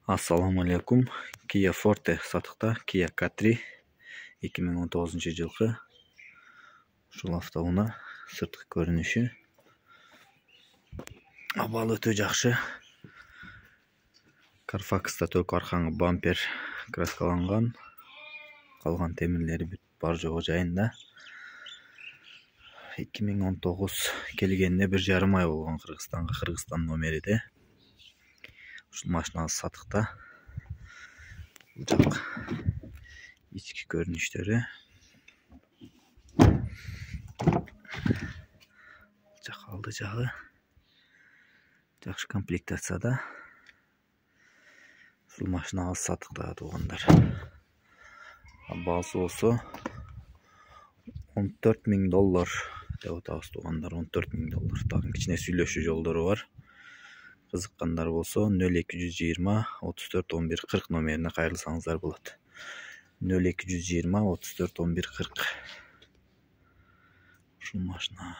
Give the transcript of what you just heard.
Assalamu alaikum. Kia Forte сатықта, Kia K3 2019 жылғы. Ушул автоунаа сырткы көрүнүшү. Абал өтө жакшы. Carfax'ta тök аркаңы бампер краскаланган. Калган темирлери бүт бар жогу жайында. 2019 келгенде 1,5 ай болгон Кыргызстанга, Кыргызстан номериде. Ушул машина сатыкта. Жак ички көрүнүштөрү. Жак алды жагы жакшы комплектацияда. Ушул машина сатыкта туугандар. Баасы болсо $14,000 деп атабыз туугандар. $14,000. Дагы кичине сүйлөшүү жолдору бар. Кызыккандар болсо 0220 34 11 40 номерине кайрылсаңыздар болот. 0220 34 11 40. Ушул машина